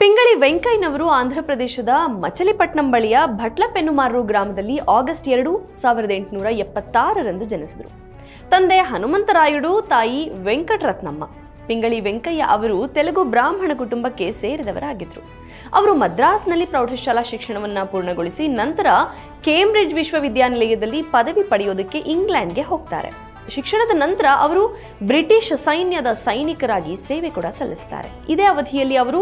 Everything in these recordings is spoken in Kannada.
ಪಿಂಗಳಿ ವೆಂಕಯ್ಯನವರು ಆಂಧ್ರಪ್ರದೇಶದ ಮಚಲಿಪಟ್ನಂ ಬಳಿಯ ಭಟ್ಲಪೆನ್ನುಮಾರು ಗ್ರಾಮದಲ್ಲಿ ಆಗಸ್ಟ್ 2, 1876ರಂದು ಜನಿಸಿದರು. ತಂದೆ ಹನುಮಂತರಾಯುಡು, ತಾಯಿ ವೆಂಕಟರತ್ನಮ್ಮ. ಪಿಂಗಳಿ ವೆಂಕಯ್ಯ ಅವರು ತೆಲುಗು ಬ್ರಾಹ್ಮಣ ಕುಟುಂಬಕ್ಕೆ ಸೇರಿದವರಾಗಿದ್ದರು. ಅವರು ಮದ್ರಾಸ್ನಲ್ಲಿ ಪ್ರೌಢಶಾಲಾ ಶಿಕ್ಷಣವನ್ನು ಪೂರ್ಣಗೊಳಿಸಿ ನಂತರ ಕೇಂಬ್ರಿಡ್ಜ್ ವಿಶ್ವವಿದ್ಯಾನಿಲಯದಲ್ಲಿ ಪದವಿ ಪಡೆಯೋದಕ್ಕೆ ಇಂಗ್ಲೆಂಡ್ಗೆ ಹೋಗ್ತಾರೆ. ಶಿಕ್ಷಣದ ನಂತರ ಅವರು ಬ್ರಿಟಿಷ್ ಸೈನ್ಯದ ಸೈನಿಕರಾಗಿ ಸೇವೆ ಕೂಡ ಸಲ್ಲಿಸುತ್ತಾರೆ. ಇದೇ ಅವಧಿಯಲ್ಲಿ ಅವರು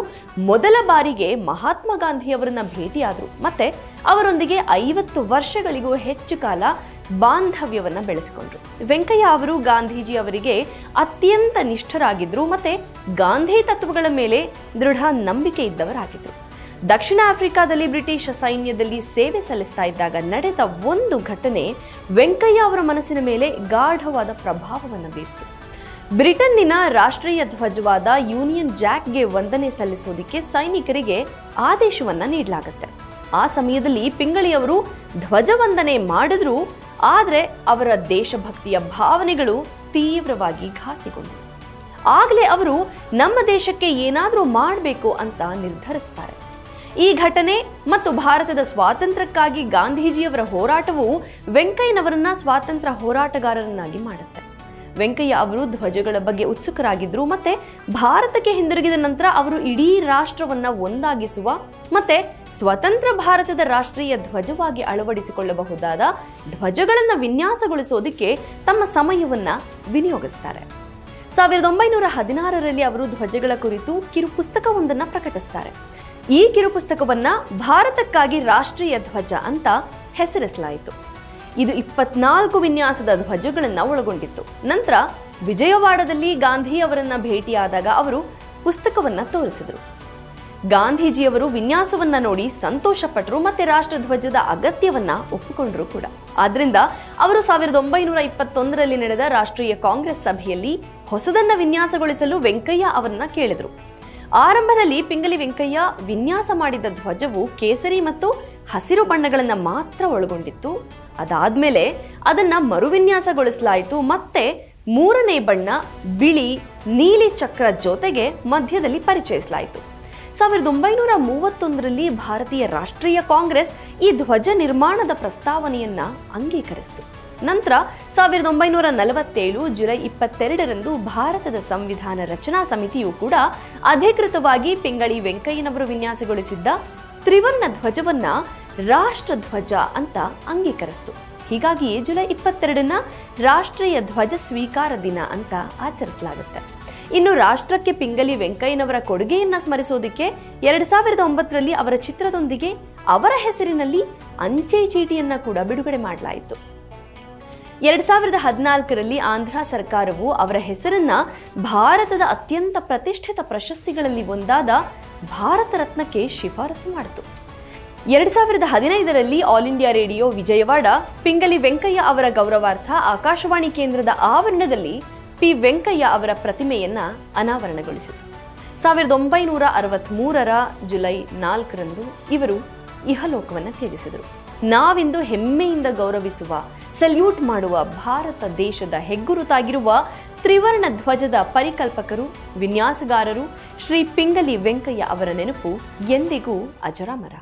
ಮೊದಲ ಬಾರಿಗೆ ಮಹಾತ್ಮ ಗಾಂಧಿಯವರನ್ನ ಭೇಟಿಯಾದರು ಮತ್ತೆ ಅವರೊಂದಿಗೆ 50 ವರ್ಷಗಳಿಗೂ ಹೆಚ್ಚು ಕಾಲ ಬಾಂಧವ್ಯವನ್ನ ಬೆಳೆಸಿಕೊಂಡ್ರು. ವೆಂಕಯ್ಯ ಅವರು ಗಾಂಧೀಜಿ ಅವರಿಗೆ ಅತ್ಯಂತ ನಿಷ್ಠರಾಗಿದ್ರು ಮತ್ತೆ ಗಾಂಧಿ ತತ್ವಗಳ ಮೇಲೆ ದೃಢ ನಂಬಿಕೆ ಇದ್ದವರಾಗಿದ್ರು. ದಕ್ಷಿಣ ಆಫ್ರಿಕಾದಲ್ಲಿ ಬ್ರಿಟಿಷ್ ಸೈನ್ಯದಲ್ಲಿ ಸೇವೆ ಸಲ್ಲಿಸ್ತಾ ಇದ್ದಾಗ ನಡೆದ ಒಂದು ಘಟನೆ ವೆಂಕಯ್ಯ ಅವರ ಮನಸ್ಸಿನ ಮೇಲೆ ಗಾಢವಾದ ಪ್ರಭಾವವನ್ನು ಬೀರಿತು. ಬ್ರಿಟನ್ನಿನ ರಾಷ್ಟ್ರೀಯ ಧ್ವಜವಾದ ಯೂನಿಯನ್ ಜಾಕ್ಗೆ ವಂದನೆ ಸಲ್ಲಿಸೋದಕ್ಕೆ ಸೈನಿಕರಿಗೆ ಆದೇಶವನ್ನ ನೀಡಲಾಗುತ್ತೆ. ಆ ಸಮಯದಲ್ಲಿ ಪಿಂಗಳಿಯವರು ಧ್ವಜವಂದನೆ ಮಾಡಿದ್ರು, ಆದರೆ ಅವರ ದೇಶಭಕ್ತಿಯ ಭಾವನೆಗಳು ತೀವ್ರವಾಗಿ ಘಾಸಿಗೊಂಡವು. ಆಗಲೇ ಅವರು ನಮ್ಮ ದೇಶಕ್ಕೆ ಏನಾದರೂ ಮಾಡಬೇಕು ಅಂತ ನಿರ್ಧರಿಸ್ತಾರೆ. ಈ ಘಟನೆ ಮತ್ತು ಭಾರತದ ಸ್ವಾತಂತ್ರ್ಯಕ್ಕಾಗಿ ಗಾಂಧೀಜಿಯವರ ಹೋರಾಟವು ವೆಂಕಯ್ಯನವರನ್ನ ಸ್ವಾತಂತ್ರ್ಯ ಹೋರಾಟಗಾರರನ್ನಾಗಿ ಮಾಡುತ್ತೆ. ವೆಂಕಯ್ಯ ಅವರು ಧ್ವಜಗಳ ಬಗ್ಗೆ ಉತ್ಸುಕರಾಗಿದ್ರು ಮತ್ತೆ ಭಾರತಕ್ಕೆ ಹಿಂದಿರುಗಿದ ನಂತರ ಅವರು ಇಡೀ ರಾಷ್ಟ್ರವನ್ನ ಒಂದಾಗಿಸುವ ಮತ್ತೆ ಸ್ವತಂತ್ರ ಭಾರತದ ರಾಷ್ಟ್ರೀಯ ಧ್ವಜವಾಗಿ ಅಳವಡಿಸಿಕೊಳ್ಳಬಹುದಾದ ಧ್ವಜಗಳನ್ನು ವಿನ್ಯಾಸಗೊಳಿಸೋದಕ್ಕೆ ತಮ್ಮ ಸಮಯವನ್ನ ವಿನಿಯೋಗಿಸ್ತಾರೆ. 1916ರಲ್ಲಿ ಅವರು ಧ್ವಜಗಳ ಕುರಿತು ಕಿರು ಪುಸ್ತಕವೊಂದನ್ನು ಪ್ರಕಟಿಸ್ತಾರೆ. ಈ ಕಿರು ಪುಸ್ತಕವನ್ನ ಭಾರತಕ್ಕಾಗಿ ರಾಷ್ಟ್ರೀಯ ಧ್ವಜ ಅಂತ ಹೆಸರಿಸಲಾಯಿತು. ಇದು 24 ವಿನ್ಯಾಸದ ಧ್ವಜಗಳನ್ನು ಒಳಗೊಂಡಿತ್ತು. ನಂತರ ವಿಜಯವಾಡದಲ್ಲಿ ಗಾಂಧಿ ಅವರನ್ನ ಭೇಟಿಯಾದಾಗ ಅವರು ಪುಸ್ತಕವನ್ನ ತೋರಿಸಿದರು. ಗಾಂಧೀಜಿಯವರು ವಿನ್ಯಾಸವನ್ನ ನೋಡಿ ಸಂತೋಷಪಟ್ಟರು ಮತ್ತೆ ರಾಷ್ಟ್ರಧ್ವಜದ ಅಗತ್ಯವನ್ನ ಒಪ್ಪಿಕೊಂಡರು ಕೂಡ. ಆದ್ರಿಂದ ಅವರು 1921ರಲ್ಲಿ ನಡೆದ ರಾಷ್ಟ್ರೀಯ ಕಾಂಗ್ರೆಸ್ ಸಭೆಯಲ್ಲಿ ಹೊಸದನ್ನ ವಿನ್ಯಾಸಗೊಳಿಸಲು ವೆಂಕಯ್ಯ ಅವರನ್ನ ಕೇಳಿದರು. ಆರಂಭದಲ್ಲಿ ಪಿಂಗಳಿ ವೆಂಕಯ್ಯ ವಿನ್ಯಾಸ ಮಾಡಿದ ಧ್ವಜವು ಕೇಸರಿ ಮತ್ತು ಹಸಿರು ಬಣ್ಣಗಳನ್ನು ಮಾತ್ರ ಒಳಗೊಂಡಿತ್ತು. ಅದಾದ್ಮೇಲೆ ಅದನ್ನ ಮರುವಿನ್ಯಾಸಗೊಳಿಸಲಾಯಿತು ಮತ್ತೆ 3ನೇ ಬಣ್ಣ ಬಿಳಿ ನೀಲಿ ಚಕ್ರ ಜೊತೆಗೆ ಮಧ್ಯದಲ್ಲಿ ಪರಿಚಯಿಸಲಾಯಿತು. 1931ರಲ್ಲಿ ಭಾರತೀಯ ರಾಷ್ಟ್ರೀಯ ಕಾಂಗ್ರೆಸ್ ಈ ಧ್ವಜ ನಿರ್ಮಾಣದ ಪ್ರಸ್ತಾವನೆಯನ್ನ ಅಂಗೀಕರಿಸಿತು. ನಂತರ 1947 ಜುಲೈ 22ರಂದು ಭಾರತದ ಸಂವಿಧಾನ ರಚನಾ ಸಮಿತಿಯು ಕೂಡ ಅಧಿಕೃತವಾಗಿ ಪಿಂಗಳಿ ವೆಂಕಯ್ಯನವರು ವಿನ್ಯಾಸಗೊಳಿಸಿದ್ದ ತ್ರಿವರ್ಣ ಧ್ವಜವನ್ನ ರಾಷ್ಟ್ರಧ್ವಜ ಅಂತ ಅಂಗೀಕರಿಸಿತು. ಹೀಗಾಗಿ ಜುಲೈ 22ನ ರಾಷ್ಟ್ರೀಯ ಧ್ವಜ ಸ್ವೀಕಾರ ದಿನ ಅಂತ ಆಚರಿಸಲಾಗುತ್ತೆ. ಇನ್ನು ರಾಷ್ಟ್ರಕ್ಕೆ ಪಿಂಗಳಿ ವೆಂಕಯ್ಯನವರ ಕೊಡುಗೆಯನ್ನ ಸ್ಮರಿಸೋದಕ್ಕೆ 2009ರಲ್ಲಿ ಅವರ ಚಿತ್ರದೊಂದಿಗೆ ಅವರ ಹೆಸರಿನಲ್ಲಿ ಅಂಚೆ ಚೀಟಿಯನ್ನ ಕೂಡ ಬಿಡುಗಡೆ ಮಾಡಲಾಯಿತು. 2014ರಲ್ಲಿ ಆಂಧ್ರ ಸರ್ಕಾರವು ಅವರ ಹೆಸರನ್ನ ಭಾರತದ ಅತ್ಯಂತ ಪ್ರತಿಷ್ಠಿತ ಪ್ರಶಸ್ತಿಗಳಲ್ಲಿ ಒಂದಾದ ಭಾರತ ರತ್ನಕ್ಕೆ ಶಿಫಾರಸು ಮಾಡಿತು. 2015ರಲ್ಲಿ all India radio Vijayawada Pingali Venkayya ಅವರ ಗೌರವಾರ್ಥ ಆಕಾಶವಾಣಿ ಕೇಂದ್ರದ ಆವರಣದಲ್ಲಿ ಪಿ ವೆಂಕಯ್ಯ ಅವರ ಪ್ರತಿಮೆಯನ್ನ ಅನಾವರಣಗೊಳಿಸಿತು. 1963ರ ಜುಲೈ 4ರಂದು ಇವರು ಇಹಲೋಕವನ್ನು ತ್ಯಜಿಸಿದರು. ನಾವಿಂದು ಹೆಮ್ಮೆಯಿಂದ ಗೌರವಿಸುವ, ಸಲ್ಯೂಟ್ ಮಾಡುವ ಭಾರತ ದೇಶದ ಹೆಗ್ಗುರುತಾಗಿರುವ ತ್ರಿವರ್ಣ ಧ್ವಜದ ಪರಿಕಲ್ಪಕರು, ವಿನ್ಯಾಸಗಾರರು ಶ್ರೀ ಪಿಂಗಳಿ ವೆಂಕಯ್ಯ ಅವರ ನೆನಪು ಎಂದಿಗೂ ಅಜರಾಮರ.